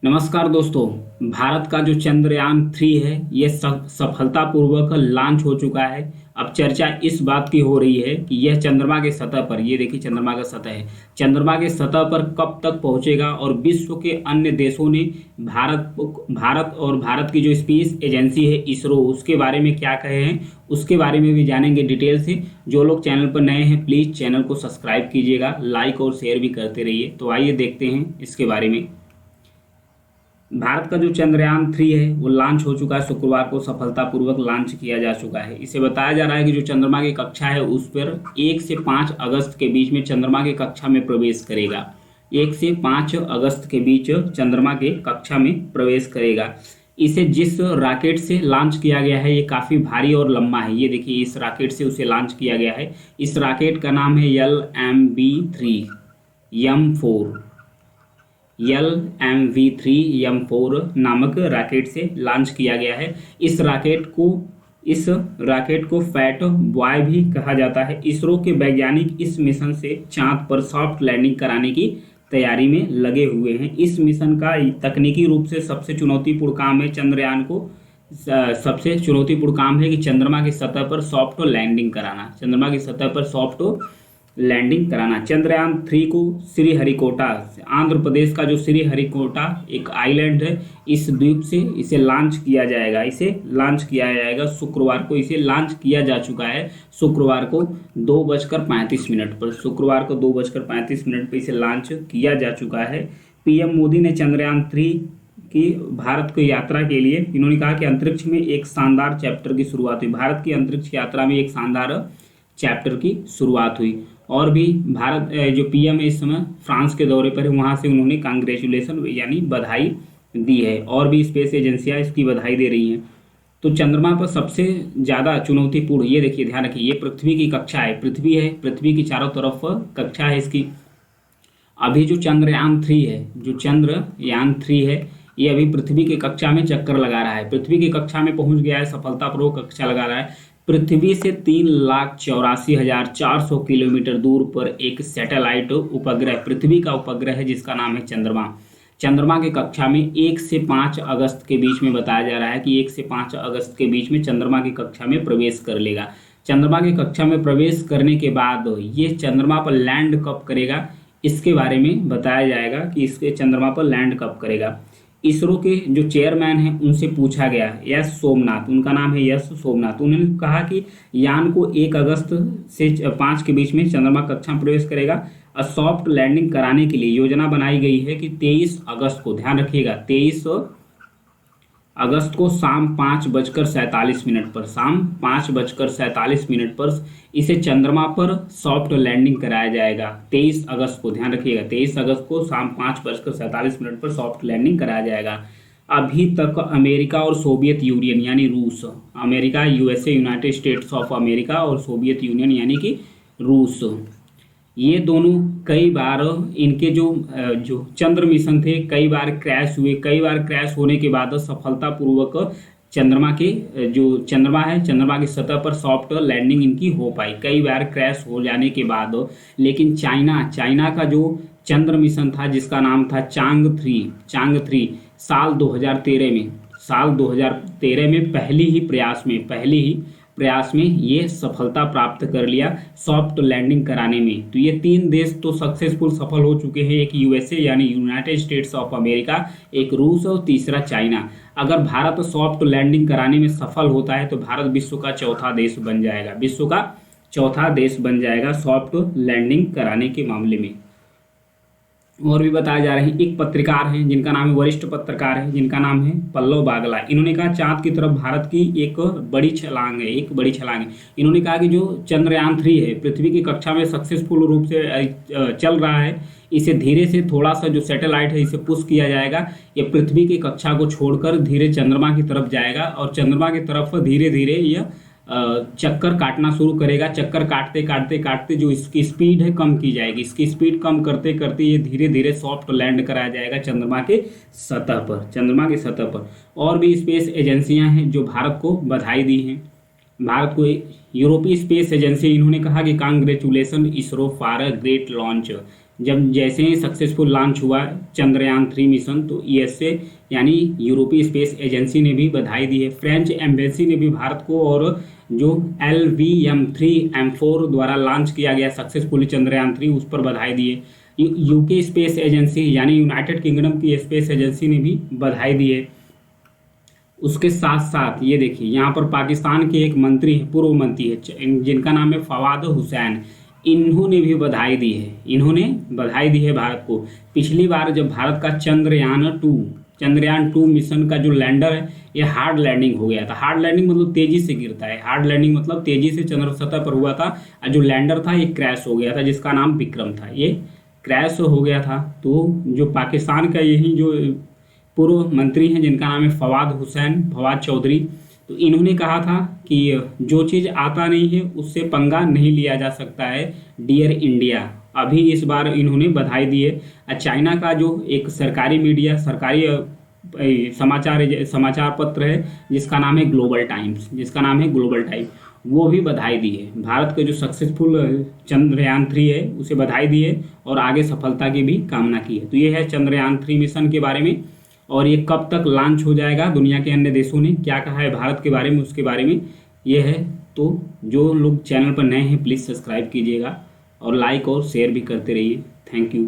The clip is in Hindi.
नमस्कार दोस्तों। भारत का जो चंद्रयान 3 है ये सफलतापूर्वक लॉन्च हो चुका है। अब चर्चा इस बात की हो रही है कि यह चंद्रमा के सतह पर, ये देखिए चंद्रमा का सतह है, चंद्रमा के सतह पर कब तक पहुंचेगा और विश्व के अन्य देशों ने भारत की जो स्पेस एजेंसी है इसरो, उसके बारे में क्या कहे हैं उसके बारे में भी जानेंगे डिटेल से। जो लोग चैनल पर नए हैं प्लीज़ चैनल को सब्सक्राइब कीजिएगा, लाइक और शेयर भी करते रहिए। तो आइए देखते हैं इसके बारे में। भारत का जो चंद्रयान 3 है वो लॉन्च हो चुका है, शुक्रवार को सफलतापूर्वक लॉन्च किया जा चुका है। इसे बताया जा रहा है कि जो चंद्रमा की कक्षा है उस पर 1 से 5 अगस्त के बीच में चंद्रमा की कक्षा में प्रवेश करेगा। 1 से 5 अगस्त के बीच चंद्रमा के कक्षा में प्रवेश करेगा। इसे जिस रॉकेट से लॉन्च किया गया है ये काफ़ी भारी और लंबा है। ये देखिए इस रॉकेट से उसे लॉन्च किया गया है। इस रॉकेट का नाम है LMV3 नामक रॉकेट से लॉन्च किया गया है। इस रॉकेट को फैट बॉय भी कहा जाता है। इसरो के वैज्ञानिक इस मिशन से चांद पर सॉफ्ट लैंडिंग कराने की तैयारी में लगे हुए हैं। इस मिशन का तकनीकी रूप से सबसे चुनौतीपूर्ण काम है सबसे चुनौतीपूर्ण काम है कि चंद्रमा की सतह पर सॉफ्ट लैंडिंग कराना। चंद्रयान 3 को श्रीहरिकोटा, आंध्र प्रदेश का जो श्रीहरिकोटा एक आइलैंड है, इस द्वीप से इसे लॉन्च किया जाएगा। शुक्रवार को इसे लॉन्च किया जा चुका है। शुक्रवार को 2:35 पर इसे लॉन्च किया जा चुका है। पीएम मोदी ने चंद्रयान 3 की भारत की यात्रा के लिए, इन्होंने कहा कि अंतरिक्ष में एक शानदार चैप्टर की शुरुआत हुई। भारत की अंतरिक्ष यात्रा में एक शानदार चैप्टर की शुरुआत हुई। और भी भारत जो पीएम है इस समय फ्रांस के दौरे पर है, वहाँ से उन्होंने कांग्रेचुलेसन यानी बधाई दी है। और भी स्पेस एजेंसियाँ इसकी बधाई दे रही हैं। तो चंद्रमा पर सबसे ज़्यादा चुनौतीपूर्ण, ये देखिए ध्यान रखिए, ये पृथ्वी की कक्षा है, पृथ्वी की चारों तरफ कक्षा है इसकी। अभी जो चंद्रयान 3 है ये अभी पृथ्वी की कक्षा में चक्कर लगा रहा है, पृथ्वी की कक्षा में पहुंच गया है, सफलतापूर्वक कक्षा लगा रहा है। पृथ्वी से 3,84,400 किलोमीटर दूर पर एक सैटेलाइट उपग्रह, पृथ्वी का उपग्रह है जिसका नाम है चंद्रमा के कक्षा में 1 से 5 अगस्त के बीच में बताया जा रहा है कि 1 से 5 अगस्त के बीच में चंद्रमा की कक्षा में प्रवेश कर लेगा। चंद्रमा की कक्षा में प्रवेश करने के बाद ये चंद्रमा पर लैंड कब करेगा इसके बारे में बताया जाएगा कि इसके चंद्रमा पर लैंड कब करेगा। इसरो के जो चेयरमैन हैं उनसे पूछा गया, यस सोमनाथ, उनका नाम है यस सोमनाथ, उन्होंने कहा कि यान को 1 अगस्त से 5 के बीच में चंद्रमा कक्षा में प्रवेश करेगा। और सॉफ्ट लैंडिंग कराने के लिए योजना बनाई गई है कि 23 अगस्त को, ध्यान रखिएगा 23 अगस्त को शाम 5:47 पर इसे चंद्रमा पर सॉफ्ट लैंडिंग कराया जाएगा। 23 अगस्त को, ध्यान रखिएगा 23 अगस्त को शाम 5:47 पर सॉफ्ट लैंडिंग कराया जाएगा। अभी तक अमेरिका और सोवियत यूनियन यानी रूस, America USA United states of America और सोवियत यूनियन यानी कि रूस, ये दोनों कई बार इनके जो चंद्र मिशन थे कई बार क्रैश हुए। कई बार क्रैश होने के बाद सफलतापूर्वक चंद्रमा की सतह पर सॉफ्ट लैंडिंग इनकी हो पाई, कई बार क्रैश हो जाने के बाद। लेकिन चाइना का जो चंद्र मिशन था जिसका नाम था चांग 3 साल 2013 में पहले ही प्रयास में ये सफलता प्राप्त कर लिया सॉफ्ट लैंडिंग कराने में। तो ये 3 देश तो सफल हो चुके हैं, एक यूएसए यानी यूनाइटेड स्टेट्स ऑफ अमेरिका, एक रूस और तीसरा चाइना। अगर भारत सॉफ्ट लैंडिंग कराने में सफल होता है तो भारत विश्व का चौथा देश बन जाएगा सॉफ्ट लैंडिंग कराने के मामले में। और भी बताया जा रहे हैं, एक पत्रकार हैं जिनका नाम है, वरिष्ठ पत्रकार है जिनका नाम है पल्लव बागला। इन्होंने कहा चांद की तरफ भारत की एक बड़ी छलांग है। इन्होंने कहा कि जो चंद्रयान 3 है पृथ्वी की कक्षा में सक्सेसफुल रूप से चल रहा है। इसे धीरे से थोड़ा सा जो सैटेलाइट है इसे पुश किया जाएगा, ये पृथ्वी की कक्षा को छोड़कर धीरे चंद्रमा की तरफ जाएगा और चंद्रमा की तरफ धीरे धीरे यह चक्कर काटना शुरू करेगा। चक्कर काटते जो इसकी स्पीड है कम की जाएगी। इसकी स्पीड कम करते करते ये धीरे धीरे सॉफ्ट लैंड कराया जाएगा चंद्रमा की सतह पर। और भी स्पेस एजेंसियां हैं जो भारत को बधाई दी हैं। भारत को यूरोपीय स्पेस एजेंसी, इन्होंने कहा कि congratulation ISRO for a great launch. जब जैसे ही सक्सेसफुल लॉन्च हुआ चंद्रयान 3 मिशन, तो ईएसए यानी यूरोपीय स्पेस एजेंसी ने भी बधाई दी है। फ्रेंच एम्बेसी ने भी भारत को, और जो LVM-3M4 द्वारा लॉन्च किया गया सक्सेसफुली चंद्रयान 3, उस पर बधाई दी है। यूके स्पेस एजेंसी यानी यूनाइटेड किंगडम की स्पेस एजेंसी ने भी बधाई दी है। उसके साथ साथ ये देखिए, यहाँ पर पाकिस्तान के एक मंत्री है, पूर्व मंत्री है, जिनका नाम है फवाद हुसैन, इन्होंने भी बधाई दी है। इन्होंने बधाई दी है भारत को। पिछली बार जब भारत का चंद्रयान 2 मिशन का जो लैंडर है, ये हार्ड लैंडिंग हो गया था। हार्ड लैंडिंग मतलब तेजी से गिरता है, हार्ड लैंडिंग मतलब तेजी से चंद्र सतह पर हुआ था, और जो लैंडर था ये क्रैश हो गया था, जिसका नाम विक्रम था, ये क्रैश हो गया था। तो जो पाकिस्तान का यही जो पूर्व मंत्री हैं, जिनका नाम है फवाद चौधरी, तो इन्होंने कहा था कि जो चीज़ आता नहीं है उससे पंगा नहीं लिया जा सकता है, डियर इंडिया। अभी इस बार इन्होंने बधाई दी है। चाइना का जो एक सरकारी मीडिया, सरकारी समाचार पत्र है, जिसका नाम है ग्लोबल टाइम्स, वो भी बधाई दी है। भारत का जो सक्सेसफुल चंद्रयान 3 है उसे बधाई दी है, और आगे सफलता की भी कामना की है। तो ये है चंद्रयान 3 मिशन के बारे में, और ये कब तक लॉन्च हो जाएगा, दुनिया के अन्य देशों ने क्या कहा है भारत के बारे में, उसके बारे में ये है। तो जो लोग चैनल पर नए हैं प्लीज़ सब्सक्राइब कीजिएगा, और लाइक और शेयर भी करते रहिए। Thank you.